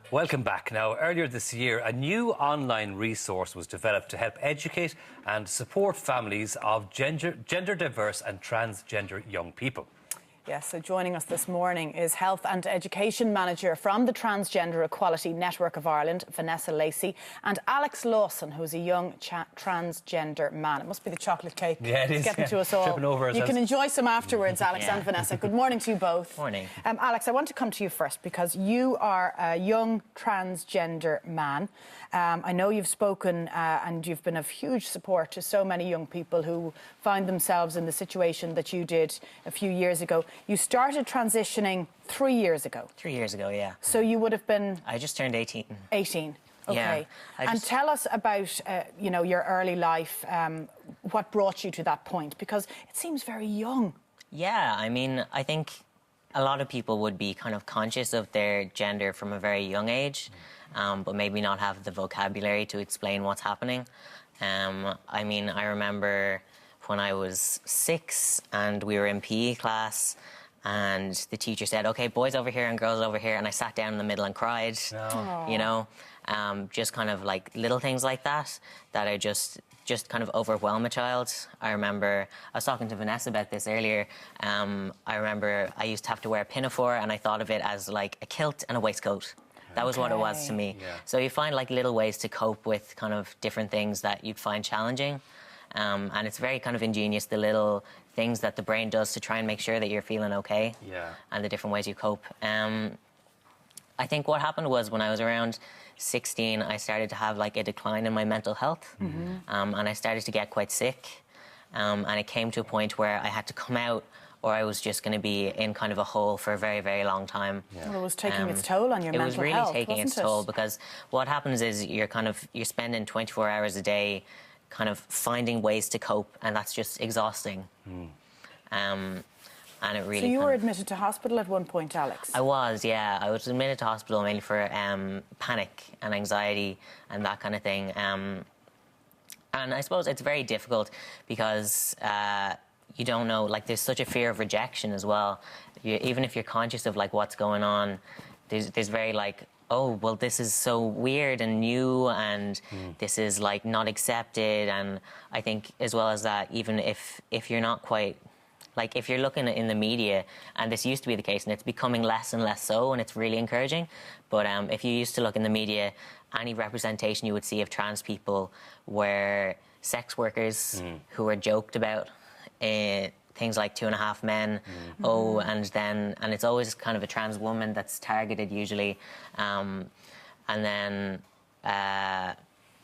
Welcome back. Now, earlier this year, a new online resource was developed to help educate and support families of gender diverse and transgender young people. Yes, so joining us this morning is Health and Education Manager from the Transgender Equality Network of Ireland, Vanessa Lacey, and Alex Lawson, who's a young transgender man. It must be the chocolate cake. Yeah, it is. Getting to us all. Tripping over ourselves. You can enjoy some afterwards, Alex and Vanessa. Good morning to you both. Morning. Alex, I want to come to you first because you are a young transgender man. I know you've spoken and you've been of huge support to so many young people who find themselves in the situation that you did a few years ago. You started transitioning 3 years ago. 3 years ago, yeah. So you would have been... I just turned 18. 18, OK. Yeah, and tell us about, you know, your early life, what brought you to that point, because it seems very young. Yeah, I mean, I think a lot of people would be kind of conscious of their gender from a very young age, but maybe not have the vocabulary to explain what's happening. I mean, I remember when I was 6 and we were in PE class and the teacher said, OK, boys over here and girls over here, and I sat down in the middle and cried, you know, just kind of like little things like that are just kind of overwhelm a child. I remember, I was talking to Vanessa about this earlier, I remember I used to have to wear a pinafore and I thought of it as like a kilt and a waistcoat. That was what it was to me. Yeah. So you find like little ways to cope with kind of different things that you'd find challenging. And it's very kind of ingenious, the little things that the brain does to try and make sure that you're feeling okay. Yeah. And the different ways you cope. I think what happened was when I was around 16, I started to have like a decline in my mental health. And I started to get quite sick. And it came to a point where I had to come out or I was just going to be in kind of a hole for a very, very long time. Yeah. Well, it was taking its toll on your mental health, It was really taking its toll because what happens is you're spending 24 hours a day kind of finding ways to cope, and that's just exhausting. And it really... So you were admitted to hospital at one point, Alex? I was, yeah. I was admitted to hospital mainly for panic and anxiety and that kind of thing. And I suppose it's very difficult because you don't know, like there's such a fear of rejection as well. Even if you're conscious of like what's going on, there's very like, oh, well, this is so weird and new and this is like not accepted. And I think as well as that, even if you're not quite, like if you're looking in the media, and this used to be the case and it's becoming less and less so and it's really encouraging, but if you used to look in the media, any representation you would see of trans people were sex workers who were joked about, things like 2.5 Men, and it's always kind of a trans woman that's targeted usually, and then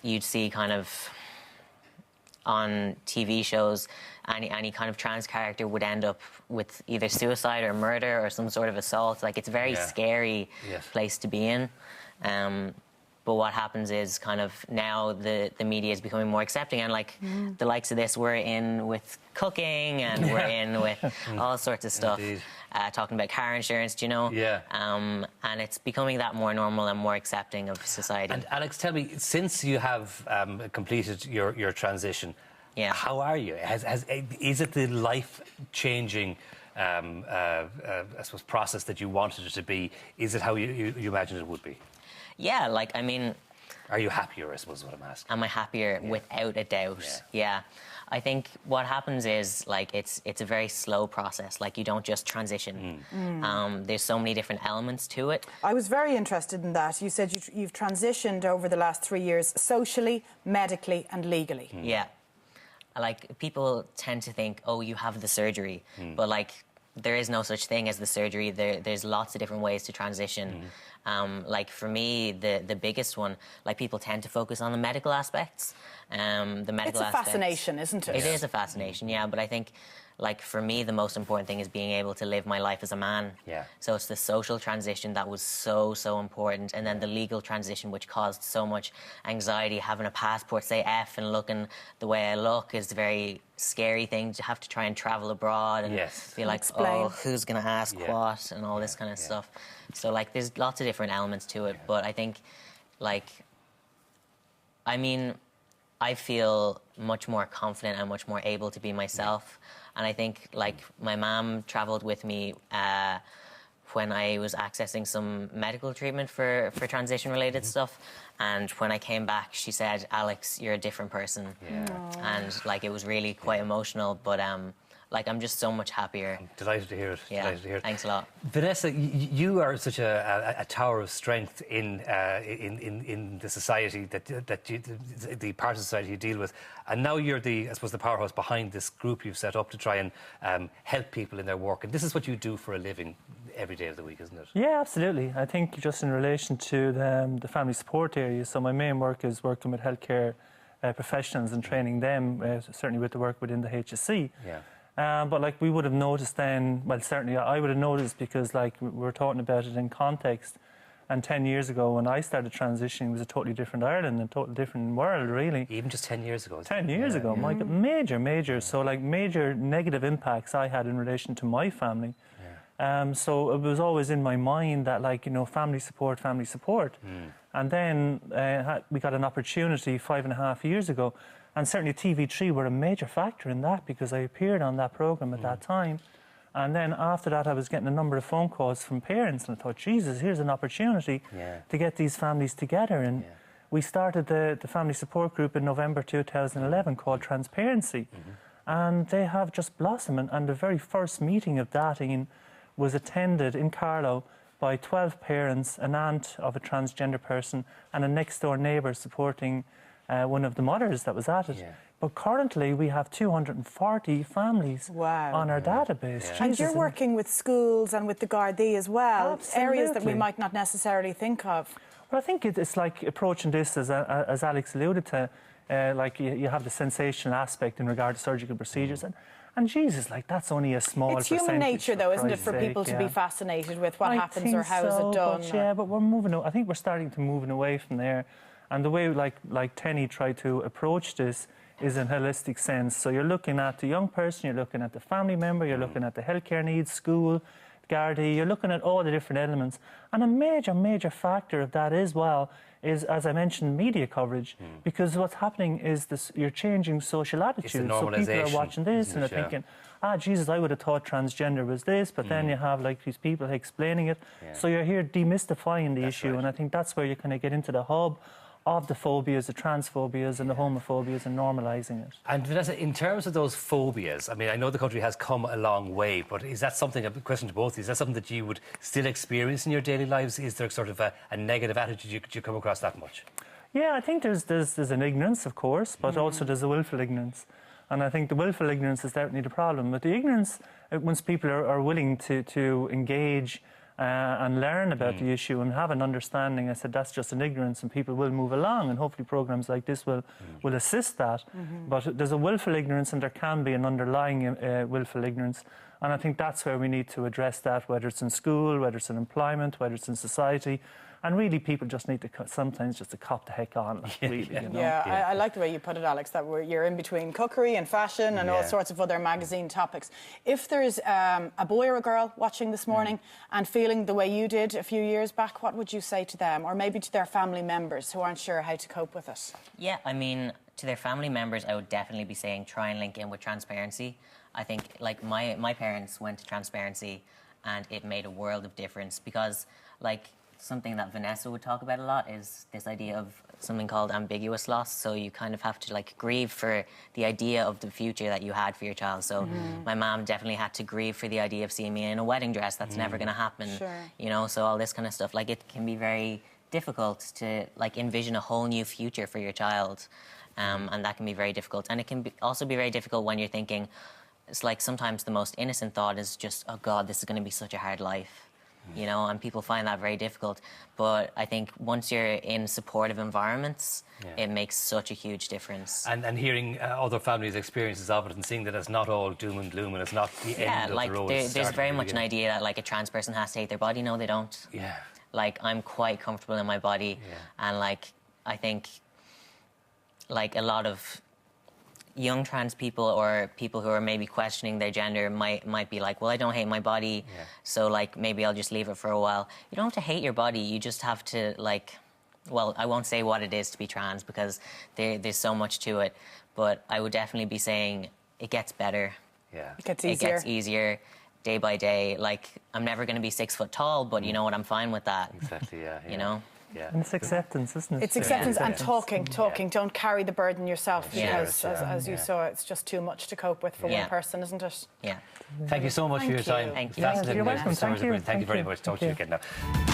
you'd see kind of on TV shows any kind of trans character would end up with either suicide or murder or some sort of assault. Like it's a very scary place to be in. But what happens is kind of now the media is becoming more accepting, and like the likes of this, we're in with cooking and we're in with all sorts of stuff, talking about car insurance, do you know? Yeah. And it's becoming that more normal and more accepting of society. And Alex, tell me, since you have completed your transition, how are you? Is it the life-changing I suppose process that you wanted it to be? Is it how you imagined it would be? Yeah, like, I mean... Are you happier, I suppose is what I'm asking. Am I happier? Without a doubt, yeah. I think what happens is, like, it's a very slow process. Like, you don't just transition. There's so many different elements to it. I was very interested in that. You said you've transitioned over the last 3 years socially, medically and legally. Yeah. Like, people tend to think, oh, you have the surgery. But, like, there is no such thing as the surgery. There's lots of different ways to transition. Like for me, the biggest one, like people tend to focus on the medical aspects. It's a fascination, isn't it? It is a fascination, yeah. But I think, like for me, the most important thing is being able to live my life as a man. Yeah. So it's the social transition that was so important, and then the legal transition, which caused so much anxiety. Having a passport say F and looking the way I look is a very scary thing to have to try and travel abroad and be like, oh, who's going to ask what and all this kind of stuff. So like, there's lots of different elements to it, but I think, like, I mean, I feel much more confident and much more able to be myself. And I think, like, my mum travelled with me when I was accessing some medical treatment for transition-related stuff. And when I came back, she said, "Alex, you're a different person." And like, it was really quite emotional, but like, I'm just so much happier. I'm delighted to hear it. Yeah, delighted to hear it. Thanks a lot. Vanessa, you are such a tower of strength in the society the part of society you deal with, and now you're I suppose the powerhouse behind this group you've set up to try and help people in their work. And this is what you do for a living every day of the week, isn't it? Yeah, absolutely. I think just in relation to the family support area, so my main work is working with healthcare professionals and training them, certainly with the work within the HSC. Yeah. But like, we would have noticed then, well, certainly I would have noticed, because like, we're talking about it in context, and 10 years ago when I started transitioning, it was a totally different Ireland and a totally different world, really. Even just 10 years ago. 10 years ago, my God, major. So like, major negative impacts I had in relation to my family. So it was always in my mind that, like, you know, family support. And then we got an opportunity 5.5 years ago. And certainly TV3 were a major factor in that, because I appeared on that programme at that time. And then after that, I was getting a number of phone calls from parents, and I thought, Jesus, here's an opportunity to get these families together. And we started the family support group in November 2011 called Transparency. And they have just blossomed. And the very first meeting of that was attended in Carlow by 12 parents, an aunt of a transgender person, and a next-door neighbour supporting one of the mothers that was at it. But currently we have 240 families on our database. And you're working with schools and with the Gardaí as well, areas that we might not necessarily think of. Well, I think it's like approaching this, as Alex alluded to, like you have the sensational aspect in regard to surgical procedures. And Jesus, like, that's only a small percentage. It's human nature, though, isn't it, for people to be fascinated with what happens or how is it done? But we're moving. I think we're starting to move away from there. And the way, like Tenny tried to approach this, is in a holistic sense. So you're looking at the young person, you're looking at the family member, you're looking at the healthcare needs, school, Gardaí, you're looking at all the different elements. And a major factor of that as well is, as I mentioned, media coverage. Because what's happening is you're changing social attitudes. So people are watching this and they're thinking, Jesus, I would have thought transgender was this, but then you have like these people explaining it. So you're here demystifying the issue, and I think that's where you kind of get into the hub of the phobias, the transphobias and the homophobias, and normalising it. And Vanessa, in terms of those phobias, I mean, I know the country has come a long way, but is that something, a question to both, is that something that you would still experience in your daily lives? Is there sort of a negative attitude you come across that much? Yeah, I think there's an ignorance, of course, but also there's a willful ignorance. And I think the willful ignorance is definitely the problem. But the ignorance, once people are willing to engage and learn about the issue and have an understanding, I said that's just an ignorance, and people will move along, and hopefully programmes like this will assist that. But there's a willful ignorance, and there can be an underlying willful ignorance, and I think that's where we need to address that, whether it's in school, whether it's in employment, whether it's in society. And really, people just need to sometimes just to cop the heck on. Really, you know? I like the way you put it, Alex, that you're in between cookery and fashion and all sorts of other magazine topics. If there's a boy or a girl watching this morning and feeling the way you did a few years back, what would you say to them, or maybe to their family members who aren't sure how to cope with it? Yeah, I mean, to their family members, I would definitely be saying try and link in with Transparency. I think, like, my parents went to Transparency and it made a world of difference, because, like, something that Vanessa would talk about a lot is this idea of something called ambiguous loss. So you kind of have to, like, grieve for the idea of the future that you had for your child. So my mom definitely had to grieve for the idea of seeing me in a wedding dress. That's never going to happen. You know, so all this kind of stuff. Like, it can be very difficult to, like, envision a whole new future for your child. And that can be very difficult. And it can also be very difficult when you're thinking, it's like sometimes the most innocent thought is just, oh God, this is going to be such a hard life. You know, and people find that very difficult. But I think once you're in supportive environments, it makes such a huge difference. And hearing other families' experiences of it and seeing that it's not all doom and gloom and it's not the end of the road. There's very much an idea that, like, a trans person has to hate their body. No, they don't. Like, I'm quite comfortable in my body. And, like, I think, like, a lot of young trans people or people who are maybe questioning their gender might be like, well, I don't hate my body, so, like, maybe I'll just leave it for a while. You don't have to hate your body. You just have to, like, well, I won't say what it is to be trans because there's so much to it, but I would definitely be saying it gets better. It gets easier. day by day. Like, I'm never going to be 6 foot tall, but you know what? I'm fine with that. Exactly, yeah. You know? Yeah. And it's acceptance, isn't it? It's acceptance and talking. Don't carry the burden yourself, because as you saw, it's just too much to cope with for one person, isn't it? Yeah. Thank you so much for your time. Thank you. Fascinating. You're welcome. Thank you. Thank you very much. Talk to you again now.